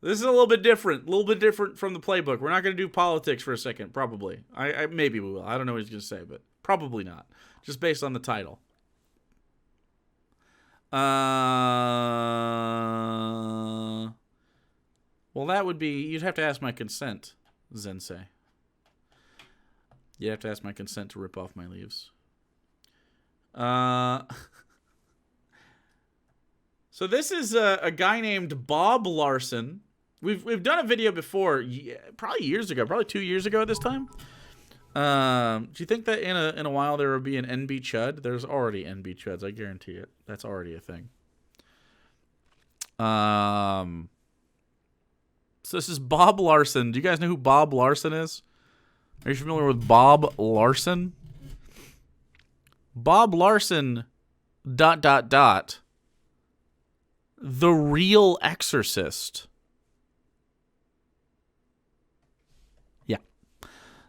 This is a little bit different. A little bit different from the playbook. We're not going to do politics for a second, probably. I maybe we will. I don't know what he's going to say, but probably not. Just based on the title. Well, that would be... You'd have to ask my consent, Zensei. You'd have to ask my consent to rip off my leaves. So this is a guy named Bob Larson. We've done a video before, probably years ago, probably 2 years ago at this time. Do you think that in a while there will be an NB Chud? There's already NB Chuds, I guarantee it. That's already a thing. So this is Bob Larson. Do you guys know who Bob Larson is? Are you familiar with Bob Larson? Bob Larson, ... The Real Exorcist. Yeah.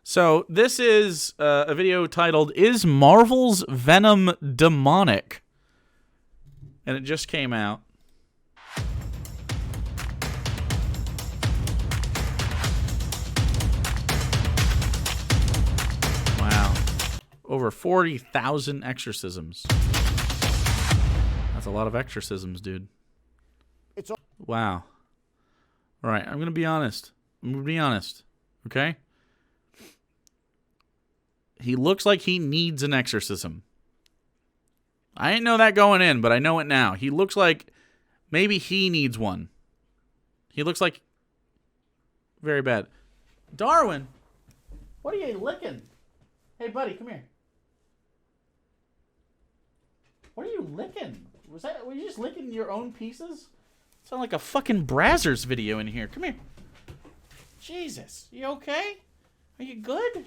So this is a video titled, Is Marvel's Venom Demonic? And it just came out. Wow. Over 40,000 exorcisms. That's a lot of exorcisms, dude. Wow. All right, I'm going to be honest. Okay? He looks like he needs an exorcism. I didn't know that going in, but I know it now. He looks like maybe he needs one. He looks like very bad. Darwin, what are you licking? Hey, buddy, come here. What are you licking? Were you just licking your own pieces? Sound like a fucking Brazzers video in here. Come here. Jesus, you okay? Are you good?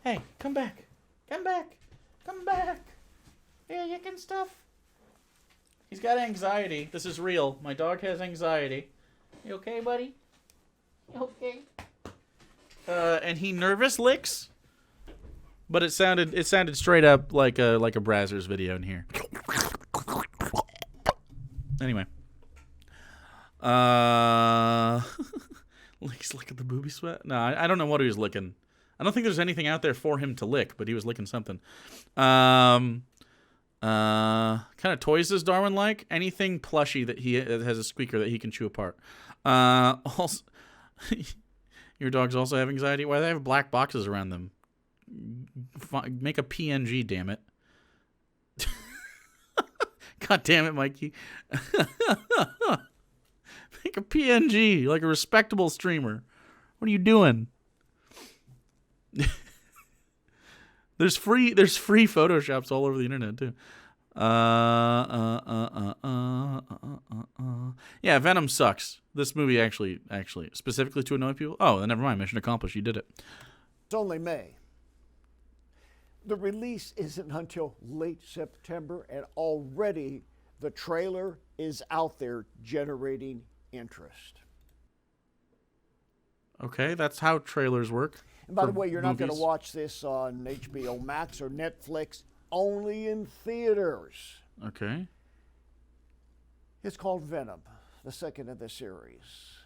Hey, come back. Come back. Come back. Yeah, you can stuff. He's got anxiety. This is real. My dog has anxiety. You okay, buddy? You okay? And he nervous licks. But it sounded straight up like a Brazzers video in here. Anyway. He's licking the booby sweat? No, I don't know what he was licking. I don't think there's anything out there for him to lick, but he was licking something. Kind of toys does Darwin like? Anything plushy that has a squeaker that he can chew apart. Also, your dogs also have anxiety? Why do they have black boxes around them? Make a PNG, damn it. God damn it, Mikey. Make a PNG, like a respectable streamer. What are you doing? There's free Photoshops all over the internet too. Yeah, Venom sucks. This movie actually, specifically to annoy people. Oh, then never mind. Mission accomplished. You did it. It's only May. The release isn't until late September, and already the trailer is out there generating interest. Okay, that's how trailers work. And by the way, you're not going to watch this on HBO Max or Netflix, only in theaters. Okay. It's called Venom, the second of the series.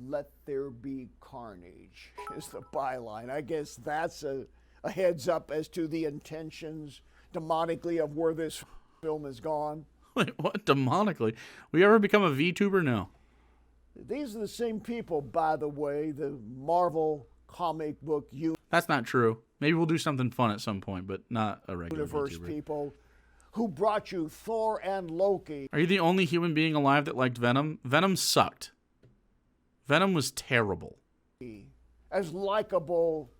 Let there be carnage is the byline. I guess that's a heads up as to the intentions demonically of where this film has gone. Wait, what? Demonically? We ever become a VTuber? No. These are the same people, by the way, the Marvel comic book That's not true. Maybe we'll do something fun at some point, but not a regular universe VTuber. People who brought you Thor and Loki. Are you the only human being alive that liked Venom? Venom sucked. Venom was terrible. As likable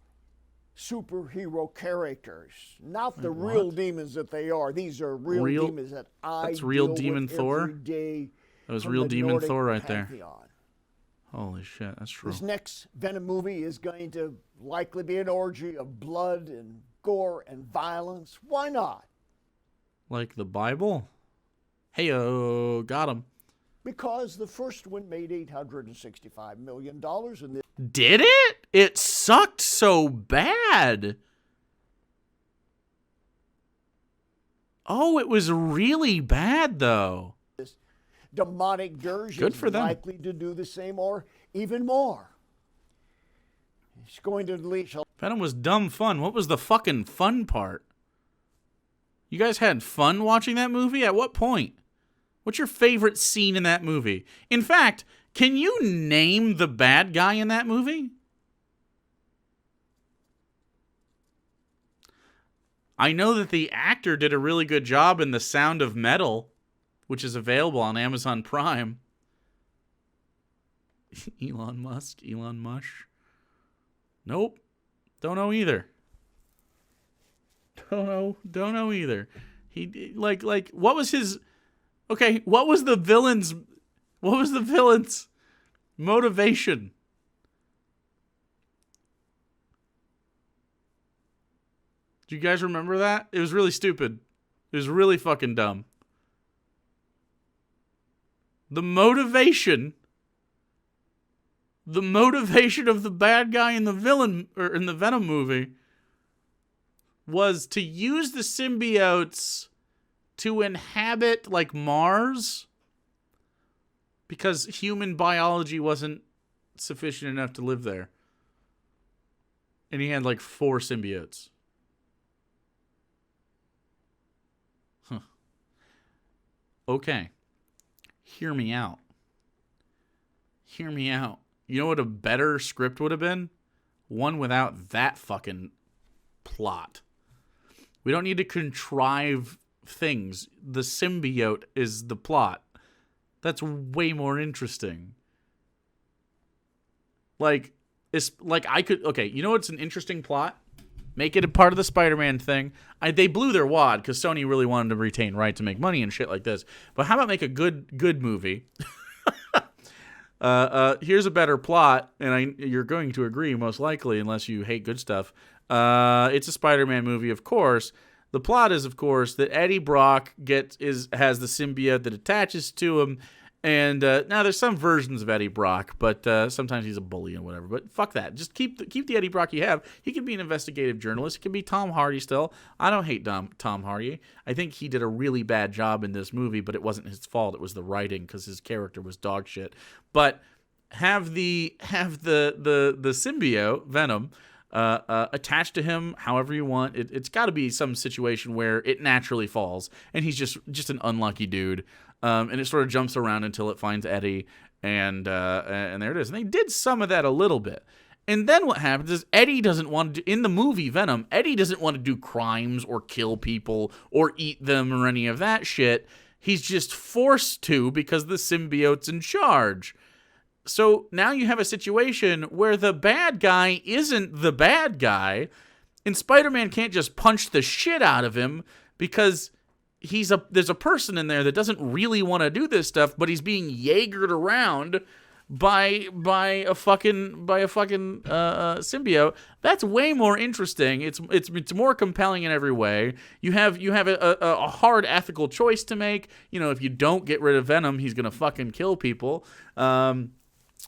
superhero characters, not the real demons that they are. These are real demons that That's real demon Thor. Every day. That was real demon Nordic Thor right pantheon. there. Holy shit, that's true. This next Venom movie is going to likely be an orgy of blood and gore and violence. Why not? Like the Bible? Hey-o, got him. Because the first one made $865 million. And Did it? It sucked so bad. Oh, it was really bad, though. demonic dirge Good is for them. likely to do the same or even more. It's going to unleash a Venom was dumb fun. What was the fucking fun part? You guys had fun watching that movie? At what point? What's your favorite scene in that movie? In fact, can you name the bad guy in that movie? I know that the actor did a really good job in The Sound of Metal, which is available on Amazon Prime. Elon Musk? Elon Mush? Nope. Don't know either. Don't know either. He like what was his okay, what was the villain's motivation? Do you guys remember that? It was really stupid. It was really fucking dumb. The motivation of the bad guy in the villain or in the Venom movie was to use the symbiotes to inhabit like Mars because human biology wasn't sufficient enough to live there. And he had like 4 symbiotes. Huh. Okay. Hear me out. Hear me out. You know what a better script would have been? One without that fucking plot. We don't need to contrive things. The symbiote is the plot. That's way more interesting. Like, it's like I could. Okay, you know what's an interesting plot? Make it a part of the Spider-Man thing. They blew their wad because Sony really wanted to retain right to make money and shit like this. But how about make a good movie? Here's a better plot, and you're going to agree most likely, unless you hate good stuff. It's a Spider-Man movie, of course. The plot is, of course, that Eddie Brock has the symbiote that attaches to him, and now there's some versions of Eddie Brock, but sometimes he's a bully and whatever. But fuck that. Just keep the Eddie Brock you have. He can be an investigative journalist. He can be Tom Hardy still. I don't hate Tom Hardy. I think he did a really bad job in this movie, but it wasn't his fault. It was the writing because his character was dog shit. But have the symbiote Venom attached to him however you want. It's got to be some situation where it naturally falls, and he's just an unlucky dude. And it sort of jumps around until it finds Eddie, and there it is. And they did some of that a little bit. And then what happens is Eddie doesn't want to in the movie Venom, Eddie doesn't want to do crimes or kill people or eat them or any of that shit. He's just forced to because the symbiote's in charge. So now you have a situation where the bad guy isn't the bad guy, and Spider-Man can't just punch the shit out of him because there's a person in there that doesn't really want to do this stuff, but he's being Jaegered around by a fucking symbiote. That's way more interesting. It's more compelling in every way. You have a hard ethical choice to make. You know, if you don't get rid of Venom, he's gonna fucking kill people. And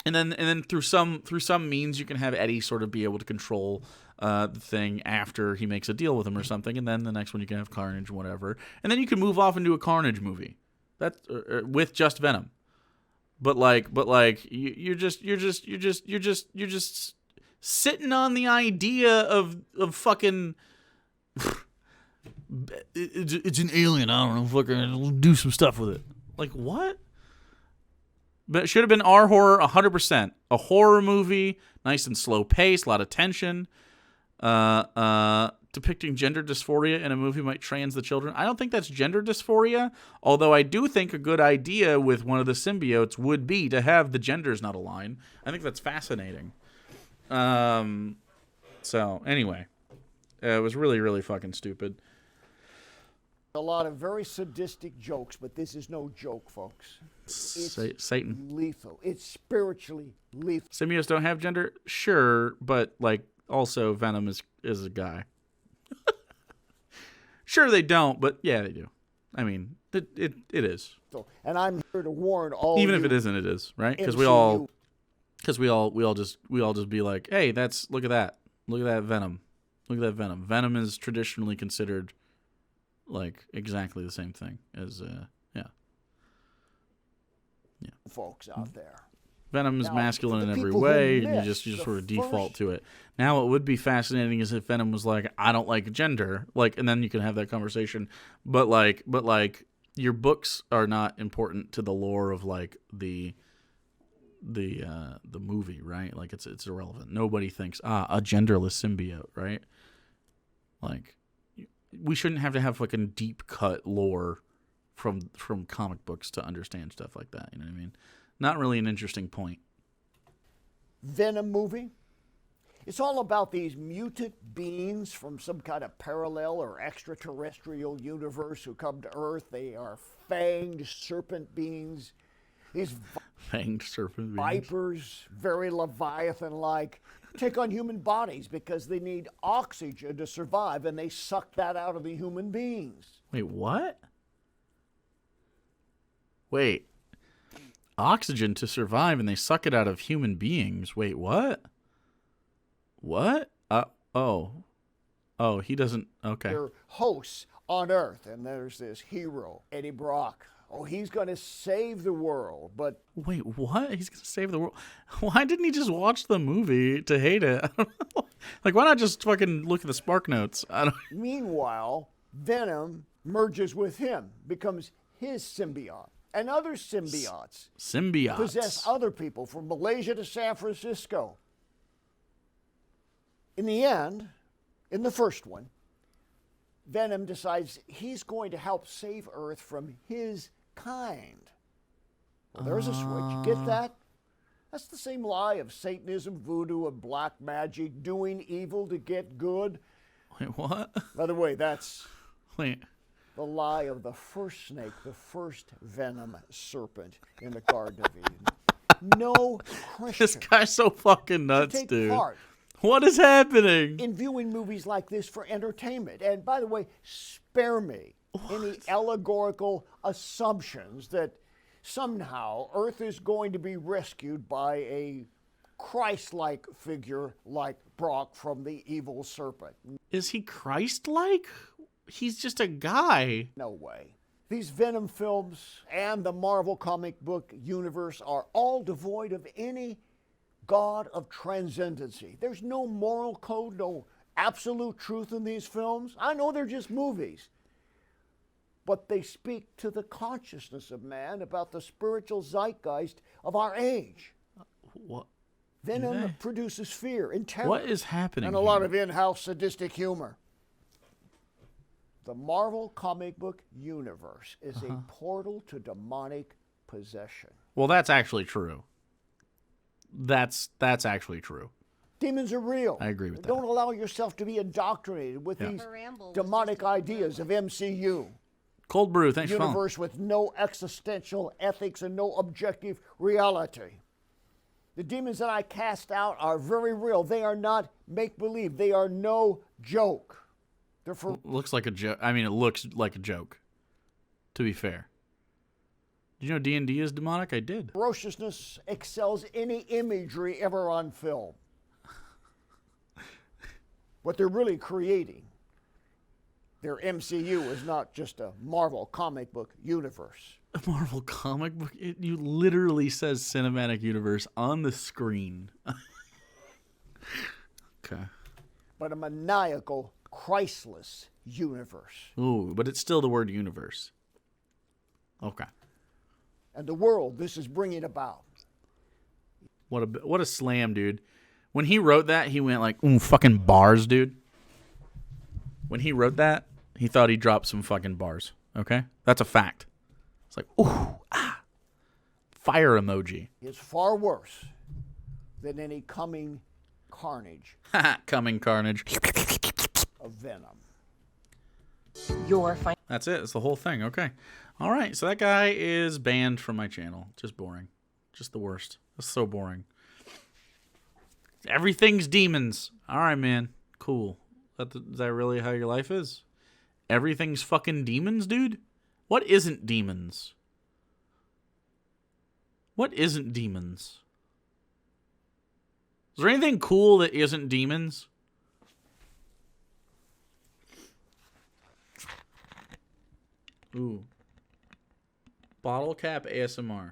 then through some means you can have Eddie sort of be able to control the thing after he makes a deal with him or something, and then the next one you can have Carnage and whatever, and then you can move off into a Carnage movie with just Venom. But you're just sitting on the idea of fucking. It's an alien. I don't know. Fucking do some stuff with it. Like what? But it should have been our horror 100%. A horror movie, nice and slow pace, a lot of tension. Depicting gender dysphoria in a movie might trans the children. I don't think that's gender dysphoria, although I do think a good idea with one of the symbiotes would be to have the genders not align. I think that's fascinating. So, anyway. It was really, really fucking stupid. A lot of very sadistic jokes, but this is no joke, folks. It's Satan. lethal. It's spiritually lethal. Symbiotes don't have gender? Sure, but also Venom is a guy. Sure they don't, but yeah, they do. I mean, it is. And I'm here to warn all. Even if it isn't, it is, right? Because we all just be like, hey, look at that Venom. Look at that Venom. Venom is traditionally considered exactly the same thing as folks out there. Venom is Now, masculine in the every people who way, and you missed just the sort of default first- to it. Now, what would be fascinating is if Venom was like, "I don't like gender," like, and then you can have that conversation. But your books are not important to the lore of like the movie, right? Like, it's irrelevant. Nobody thinks a genderless symbiote, right? Like, we shouldn't have to have like a deep cut lore from comic books to understand stuff like that. You know what I mean? Not really an interesting point. Venom movie. It's all about these mutant beings from some kind of parallel or extraterrestrial universe who come to Earth. They are fanged serpent beings. These Fanged serpent beings. vipers, very Leviathan-like, take on human bodies because they need oxygen to survive, and they suck that out of the human beings. Wait, what? Wait. Oxygen to survive, and they suck it out of human beings. Wait, what? What? Oh, he doesn't. Okay. They're hosts on Earth, and there's this hero, Eddie Brock. Oh, he's going to save the world, but Wait, what? He's going to save the world? Why didn't he just watch the movie to hate it? I don't know. Like, why not just fucking look at the Spark Notes? I don't. meanwhile, Venom merges with him, becomes his symbiote. And other symbiotes Symbiotes. possess other people from Malaysia to San Francisco. In the end, in the first one, Venom decides he's going to help save Earth from his kind. Well, there's a switch. Get that? That's the same lie of Satanism, voodoo, and black magic, doing evil to get good. Wait, what? By the way, that's Wait. the lie of the first snake, the first venom serpent in the Garden of Eden. No Christian This guy's so fucking nuts, take dude. part What is happening? in viewing movies like this for entertainment. And by the way, spare me any allegorical assumptions that somehow Earth is going to be rescued by a Christ-like figure like Brock from the evil serpent. Is he Christ-like? He's just a guy. No way. These Venom films and the Marvel comic book universe are all devoid of any God of transcendency. There's no moral code, no absolute truth in these films. I know they're just movies, but they speak to the consciousness of man about the spiritual zeitgeist of our age. What? Venom produces fear and terror. What is happening And a lot here? of in-house sadistic humor. The Marvel comic book universe is a portal to demonic possession. Well, that's actually true. That's actually true. Demons are real. I agree with that. Don't allow yourself to be indoctrinated with these demonic ideas of MCU. Cold Brew, thanks for following. Universe with no existential ethics and no objective reality. The demons that I cast out are very real. They are not make-believe. They are no joke. They're for Looks like a joke. I mean, it looks like a joke, to be fair. Did you know D&D is demonic? I did. ferociousness excels any imagery ever on film. What they're really creating, their MCU, is not just a Marvel comic book universe. A Marvel comic book? You literally says cinematic universe on the screen. Okay. But a maniacal, Christless universe. Ooh, but it's still the word universe. Okay. And the world this is bringing about. What a slam, dude. When he wrote that, he went like, ooh, fucking bars, dude. When he wrote that, he thought he dropped some fucking bars. Okay? That's a fact. It's like, ooh, ah. Fire emoji. Is far worse than any coming carnage Coming carnage. of Venom. That's it. That's the whole thing. Okay. All right. So that guy is banned from my channel. Just boring. Just the worst. That's so boring. Everything's demons. All right, man. Cool. Is that really how your life is? Everything's fucking demons, dude? What isn't demons? What isn't demons? Is there anything cool that isn't demons? Ooh. Bottle cap ASMR.